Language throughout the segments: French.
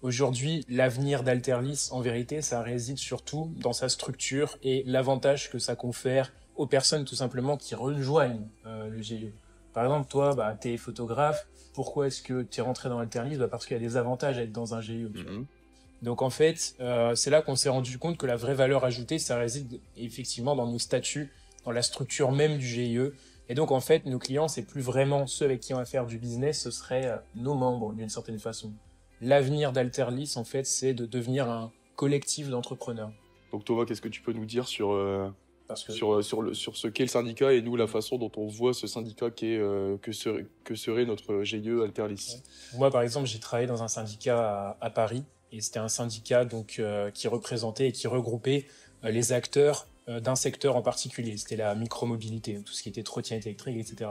Aujourd'hui, l'avenir d'Alterlis, en vérité, ça réside surtout dans sa structure et l'avantage que ça confère aux personnes tout simplement qui rejoignent le GIE. Par exemple, toi, bah, t'es photographe, pourquoi est-ce que t'es rentré dans Alterlis? Bah, parce qu'il y a des avantages à être dans un GIE, tu vois. Mhm. Donc en fait, c'est là qu'on s'est rendu compte que la vraie valeur ajoutée, ça réside effectivement dans nos statuts, dans la structure même du GIE. Et donc en fait, nos clients, c'est plus vraiment ceux avec qui on va faire du business, ce serait nos membres d'une certaine façon. L'avenir d'Alterlis, en fait, c'est de devenir un collectif d'entrepreneurs. Donc Thomas, qu'est-ce que tu peux nous dire sur, Parce que sur ce qu'est le syndicat et nous, la façon dont on voit ce syndicat que serait notre GIE Alterlis? moi, par exemple, j'ai travaillé dans un syndicat à Paris, et c'était un syndicat donc qui représentait et qui regroupait les acteurs d'un secteur en particulier. C'était la micromobilité, tout ce qui était trottinette électrique, etc.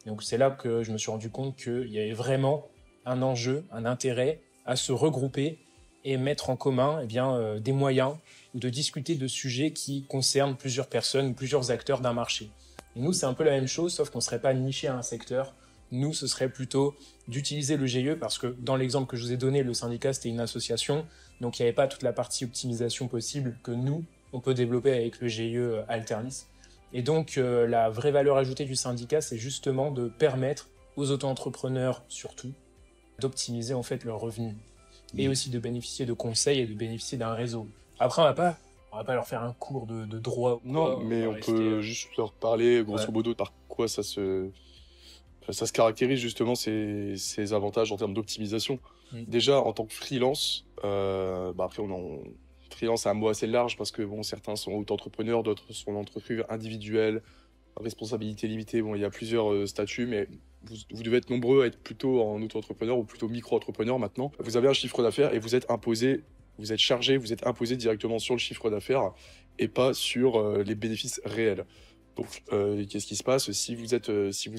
Donc c'est là que je me suis rendu compte qu'il y avait vraiment un enjeu, un intérêt à se regrouper et mettre en commun des moyens ou de discuter de sujets qui concernent plusieurs personnes ou plusieurs acteurs d'un marché. Et nous, c'est un peu la même chose, sauf qu'on ne serait pas niché à un secteur. Nous, ce serait plutôt d'utiliser le GIE parce que dans l'exemple que je vous ai donné, le syndicat, c'était une association. Donc, il n'y avait pas toute la partie optimisation possible que nous, on peut développer avec le GIE Alternis. Et donc, la vraie valeur ajoutée du syndicat, c'est justement de permettre aux auto-entrepreneurs, surtout, d'optimiser en fait leurs revenus et aussi de bénéficier de conseils et de bénéficier d'un réseau. Après, on va pas leur faire un cours de droit ou Non, quoi. mais va on rester, peut juste leur parler, ouais. grosso modo, par quoi ça se caractérise justement ces avantages en termes d'optimisation. Mm. Déjà, en tant que freelance, bah après, freelance, c'est un mot assez large parce que bon, certains sont auto-entrepreneurs, d'autres sont entrepreneurs individuels, responsabilité limitée. Bon, il y a plusieurs statuts, mais vous devez être nombreux à être plutôt en auto-entrepreneur ou plutôt micro-entrepreneur maintenant. Vous avez un chiffre d'affaires et vous êtes imposé, vous êtes chargé, vous êtes imposé directement sur le chiffre d'affaires et pas sur les bénéfices réels. Donc, qu'est-ce qui se passe si vous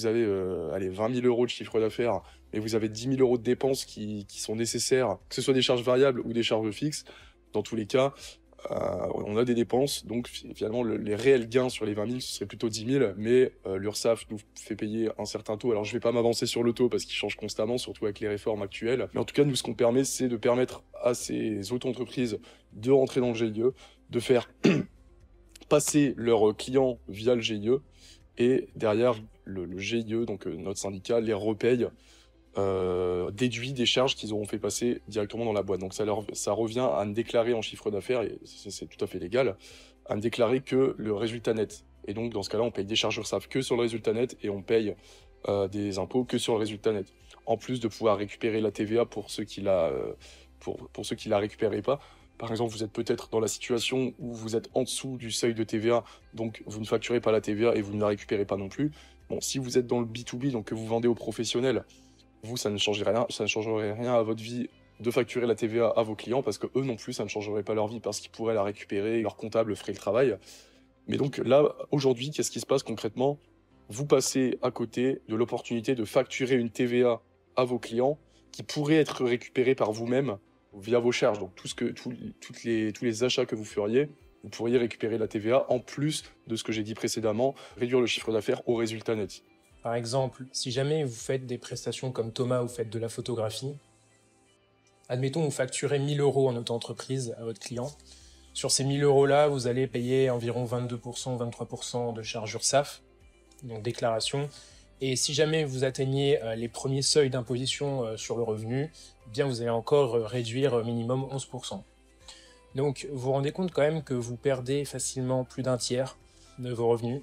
avez allez, 20 000 euros de chiffre d'affaires et vous avez 10 000 euros de dépenses qui sont nécessaires, que ce soit des charges variables ou des charges fixes, dans tous les cas, on a des dépenses. Donc, finalement, les réels gains sur les 20 000, ce serait plutôt 10 000, mais l'URSSAF nous fait payer un certain taux. Alors, je vais pas m'avancer sur le taux parce qu'il change constamment, surtout avec les réformes actuelles. Mais en tout cas, nous, ce qu'on permet, c'est de permettre à ces auto-entreprises de rentrer dans le GIE, de faire passer leurs clients via le GIE et derrière le GIE, donc notre syndicat, les repaye, déduit des charges qu'ils auront fait passer directement dans la boîte. Donc ça revient à ne déclarer en chiffre d'affaires, et c'est tout à fait légal, à ne déclarer que le résultat net. Et donc dans ce cas-là, on paye des charges URSSAF que sur le résultat net et on paye des impôts que sur le résultat net. En plus de pouvoir récupérer la TVA pour ceux qui pour ceux qui la récupéraient pas. Par exemple, vous êtes peut-être dans la situation où vous êtes en dessous du seuil de TVA, donc vous ne facturez pas la TVA et vous ne la récupérez pas non plus. Bon, si vous êtes dans le B2B, donc que vous vendez aux professionnels, vous, ça ne changerait rien à votre vie de facturer la TVA à vos clients parce que eux non plus, ça ne changerait pas leur vie parce qu'ils pourraient la récupérer, leur comptable ferait le travail. Mais donc là, aujourd'hui, qu'est-ce qui se passe concrètement? Vous passez à côté de l'opportunité de facturer une TVA à vos clients qui pourrait être récupérée par vous-même via vos charges. Donc tous les achats que vous feriez, vous pourriez récupérer la TVA en plus de ce que j'ai dit précédemment, réduire le chiffre d'affaires au résultat net. Par exemple, si jamais vous faites des prestations comme Thomas, vous faites de la photographie, admettons vous facturez 1000 euros en auto-entreprise à votre client. Sur ces 1000 euros-là, vous allez payer environ 22%, 23% de charges URSSAF, donc déclaration. Et si jamais vous atteignez les premiers seuils d'imposition sur le revenu, eh bien vous allez encore réduire minimum 11%. Donc vous vous rendez compte quand même que vous perdez facilement plus d'un tiers de vos revenus.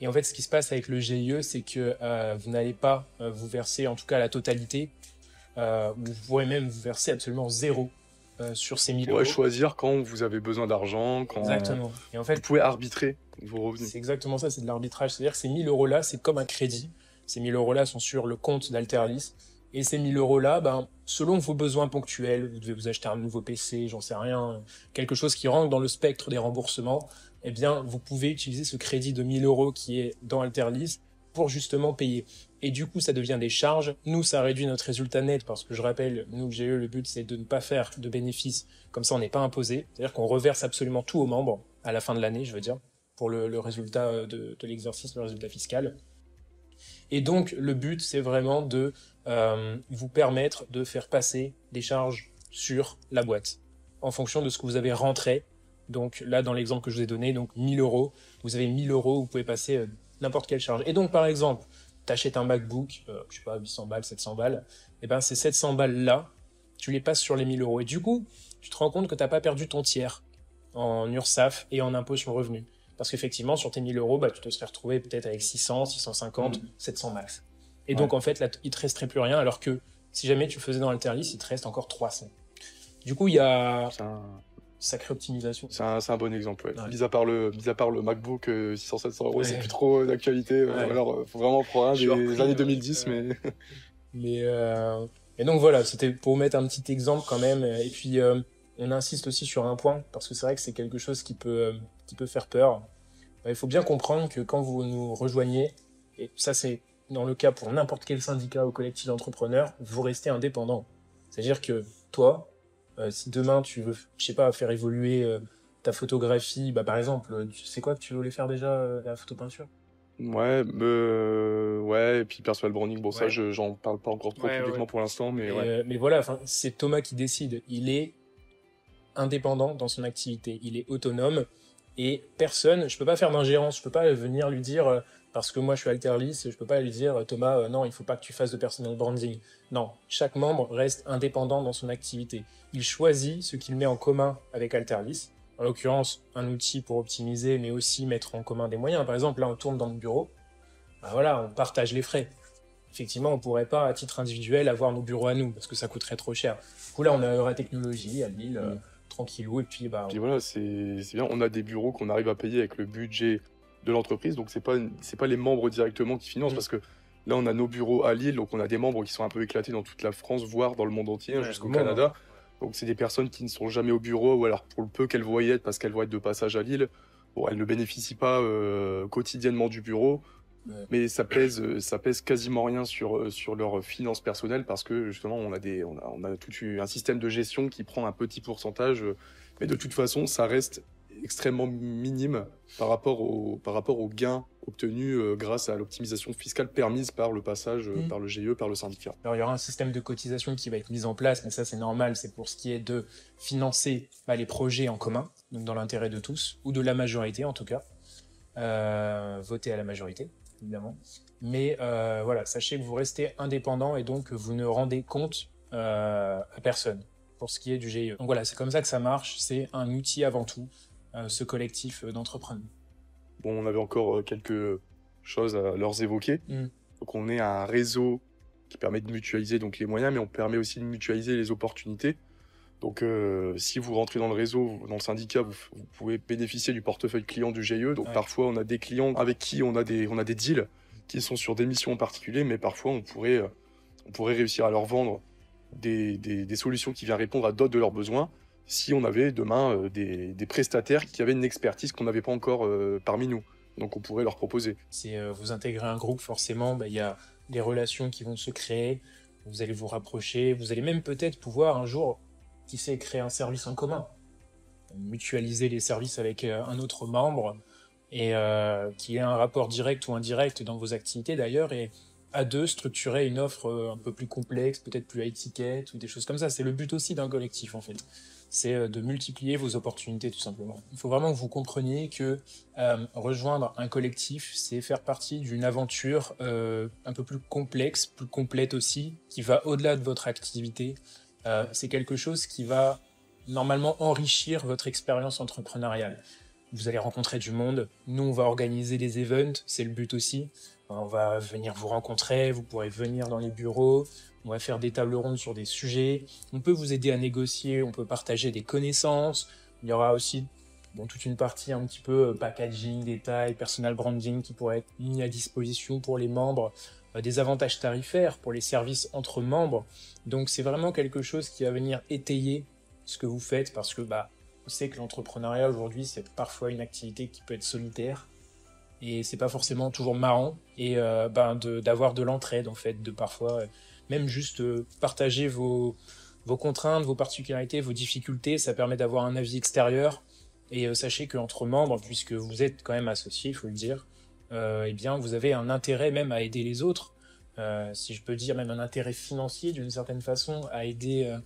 Et en fait, ce qui se passe avec le GIE, c'est que vous n'allez pas vous verser, en tout cas la totalité, vous pourrez même vous verser absolument zéro sur ces Vous 1000 pourrez euros. choisir quand vous avez besoin d'argent, quand Exactement. Et en vous fait, pouvez arbitrer vos revenus. c'est exactement ça, c'est de l'arbitrage. C'est-à-dire que ces 1000 euros-là, c'est comme un crédit. Ces 1000 euros-là sont sur le compte d'Alterlis. Et ces 1000 euros-là, ben, selon vos besoins ponctuels, vous devez vous acheter un nouveau PC, j'en sais rien, quelque chose qui rentre dans le spectre des remboursements, eh bien, vous pouvez utiliser ce crédit de 1000 euros qui est dans Alterlis pour justement payer. Et du coup, ça devient des charges. Nous, ça réduit notre résultat net parce que je rappelle, nous, le GE, le but, c'est de ne pas faire de bénéfices. Comme ça, on n'est pas imposé. C'est-à-dire qu'on reverse absolument tout aux membres à la fin de l'année, je veux dire, pour le résultat de l'exercice, le résultat fiscal. Et donc, le but, c'est vraiment de vous permettre de faire passer des charges sur la boîte, en fonction de ce que vous avez rentré. Donc là, dans l'exemple que je vous ai donné, donc 1000 euros, vous avez 1000 euros, vous pouvez passer n'importe quelle charge. Et donc, par exemple, tu achètes un MacBook, je sais pas, 800 balles, 700 balles, et ben ces 700 balles-là, tu les passes sur les 1000 euros. Et du coup, tu te rends compte que tu n'as pas perdu ton tiers en URSSAF et en impôt sur le revenu. Parce qu'effectivement, sur tes 1000 euros, bah, tu te serais retrouvé peut-être avec 600, 650, 700 max. Et donc, en fait, là, il te resterait plus rien, alors que si jamais tu le faisais dans Alterlis, il te reste encore 300. Du coup, il y a sacrée optimisation. C'est un bon exemple, ouais. Ouais. Mis à part le MacBook 600-700 euros, Ouais. c'est plus trop d'actualité. Ouais. Alors, faut vraiment prendre un des années 2010, mais... Et donc voilà, c'était pour vous mettre un petit exemple quand même. Et puis, on insiste aussi sur un point, parce que c'est vrai que c'est quelque chose qui peut faire peur. Il faut bien comprendre que quand vous nous rejoignez, et ça c'est dans le cas pour n'importe quel syndicat ou collectif d'entrepreneurs, vous restez indépendant. C'est-à-dire que toi, si demain tu veux, je sais pas, faire évoluer ta photographie, bah par exemple, tu sais quoi que tu voulais faire déjà, la photo-peinture? Ouais, et puis personal branding, bon, ça, Ouais. j'en parle pas encore trop publiquement pour l'instant, mais ouais. Mais voilà, c'est Thomas qui décide. Il est indépendant dans son activité, il est autonome et personne, je peux pas faire d'ingérence, je peux pas venir lui dire parce que moi je suis Alterlis, je peux pas lui dire Thomas, non, il faut pas que tu fasses de personal branding. Non, chaque membre reste indépendant dans son activité. Il choisit ce qu'il met en commun avec Alterlis, en l'occurrence un outil pour optimiser, mais aussi mettre en commun des moyens. Par exemple, là on tourne dans le bureau, ben voilà, on partage les frais. Effectivement, on pourrait pas à titre individuel avoir nos bureaux à nous parce que ça coûterait trop cher. Du coup là, on a Euratechnologie à Lille. Tranquillou, et puis bah... Puis voilà, c'est bien. On a des bureaux qu'on arrive à payer avec le budget de l'entreprise, donc c'est pas les membres directement qui financent, parce que là, on a nos bureaux à Lille, donc on a des membres qui sont un peu éclatés dans toute la France, voire dans le monde entier, jusqu'au Canada. Donc c'est des personnes qui ne sont jamais au bureau, ou alors pour le peu qu'elles vont y être, parce qu'elles vont être de passage à Lille, bon, elles ne bénéficient pas quotidiennement du bureau. Mais ça pèse quasiment rien sur leurs finances personnelles, parce que justement on a un système de gestion qui prend un petit pourcentage, mais de toute façon ça reste extrêmement minime par rapport aux gains obtenus grâce à l'optimisation fiscale permise par le passage par le GIE, par le syndicat. Alors il y aura un système de cotisation qui va être mis en place, mais ça c'est normal, c'est pour ce qui est de financer les projets en commun, donc dans l'intérêt de tous, ou de la majorité en tout cas, voter à la majorité. Évidemment. Mais voilà, sachez que vous restez indépendant et donc vous ne rendez compte à personne pour ce qui est du GIE. Donc voilà, c'est comme ça que ça marche, c'est un outil avant tout, ce collectif d'entrepreneurs. Bon, on avait encore quelques choses à leur évoquer. Donc on est un réseau qui permet de mutualiser donc les moyens, mais on permet aussi de mutualiser les opportunités. Donc si vous rentrez dans le réseau, dans le syndicat, vous pouvez bénéficier du portefeuille client du GIE. Donc parfois on a des clients avec qui on a des deals qui sont sur des missions en particulier, mais parfois on pourrait réussir à leur vendre des solutions qui viennent répondre à d'autres de leurs besoins, si on avait demain des prestataires qui avaient une expertise qu'on n'avait pas encore parmi nous. Donc on pourrait leur proposer. Si vous intégrez un groupe, forcément, il y a des relations qui vont se créer, vous allez vous rapprocher, vous allez même peut-être pouvoir un jour, qui sait, créer un service en commun, mutualiser les services avec un autre membre, et qu'il y ait un rapport direct ou indirect dans vos activités d'ailleurs, et à deux, structurer une offre un peu plus complexe, peut-être plus high ticket, ou des choses comme ça. C'est le but aussi d'un collectif, en fait. C'est de multiplier vos opportunités, tout simplement. Il faut vraiment que vous compreniez que rejoindre un collectif, c'est faire partie d'une aventure un peu plus complexe, plus complète aussi, qui va au-delà de votre activité. C'est quelque chose qui va normalement enrichir votre expérience entrepreneuriale. Vous allez rencontrer du monde. Nous, on va organiser des events, c'est le but aussi. On va venir vous rencontrer, vous pourrez venir dans les bureaux, on va faire des tables rondes sur des sujets, on peut vous aider à négocier, on peut partager des connaissances. Il y aura aussi toute une partie un petit peu packaging, détail, personal branding qui pourrait être mis à disposition pour les membres, des avantages tarifaires pour les services entre membres. Donc c'est vraiment quelque chose qui va venir étayer ce que vous faites, parce que on sait que l'entrepreneuriat aujourd'hui c'est parfois une activité qui peut être solitaire et c'est pas forcément toujours marrant, et d'avoir de l'entraide en fait, de parfois même juste partager vos contraintes, vos particularités, vos difficultés, ça permet d'avoir un avis extérieur. Et sachez qu'entre membres, puisque vous êtes quand même associés, il faut le dire, eh bien vous avez un intérêt même à aider les autres, si je peux dire même un intérêt financier d'une certaine façon, à aider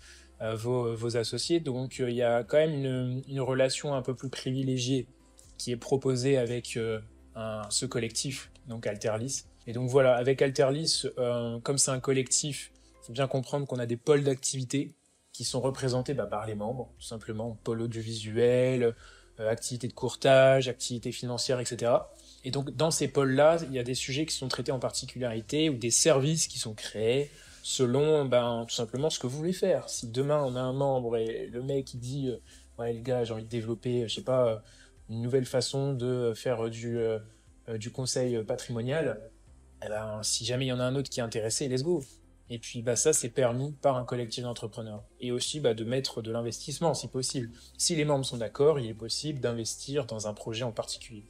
vos associés. Donc il y a quand même une relation un peu plus privilégiée qui est proposée avec ce collectif, donc Alterlis. Et donc voilà, avec Alterlis, comme c'est un collectif, il faut bien comprendre qu'on a des pôles d'activité qui sont représentés par les membres, tout simplement, pôle audiovisuel, activités de courtage, activités financières, etc. Et donc dans ces pôles-là, il y a des sujets qui sont traités en particularité ou des services qui sont créés selon tout simplement ce que vous voulez faire. Si demain on a un membre et le mec il dit ouais les gars j'ai envie de développer je sais pas une nouvelle façon de faire du conseil patrimonial, eh si jamais il y en a un autre qui est intéressé, let's go. Et puis ça c'est permis par un collectif d'entrepreneurs. Et aussi de mettre de l'investissement si possible. Si les membres sont d'accord, il est possible d'investir dans un projet en particulier.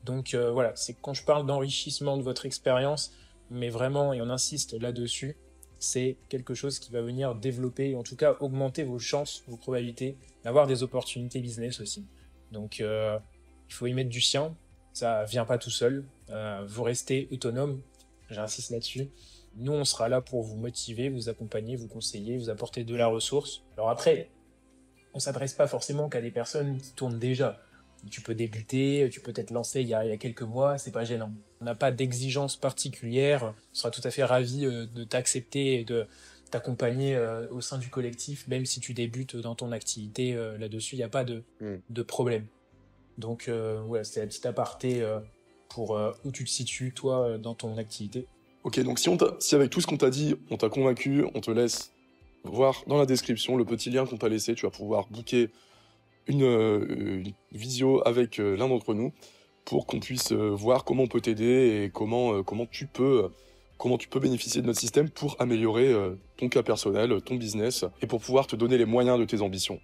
Donc voilà, c'est quand je parle d'enrichissement de votre expérience, mais vraiment, et on insiste là-dessus, c'est quelque chose qui va venir développer, en tout cas augmenter vos chances, vos probabilités d'avoir des opportunités business aussi. Donc il faut y mettre du sien, ça vient pas tout seul, vous restez autonome, j'insiste là-dessus. Nous, on sera là pour vous motiver, vous accompagner, vous conseiller, vous apporter de la ressource. Alors après, on s'adresse pas forcément qu'à des personnes qui tournent déjà. Tu peux débuter, tu peux t'être lancé il y a quelques mois, c'est pas gênant. On n'a pas d'exigence particulière. On sera tout à fait ravis de t'accepter et de t'accompagner au sein du collectif, même si tu débutes dans ton activité là-dessus, il n'y a pas de problème. Donc ouais, c'était la petite aparté pour où tu te situes, toi, dans ton activité. Ok, donc si avec tout ce qu'on t'a dit, on t'a convaincu, on te laisse voir dans la description le petit lien qu'on t'a laissé, tu vas pouvoir booker une visio avec l'un d'entre nous pour qu'on puisse voir comment on peut t'aider et comment tu peux bénéficier de notre système pour améliorer ton cas personnel, ton business et pour pouvoir te donner les moyens de tes ambitions.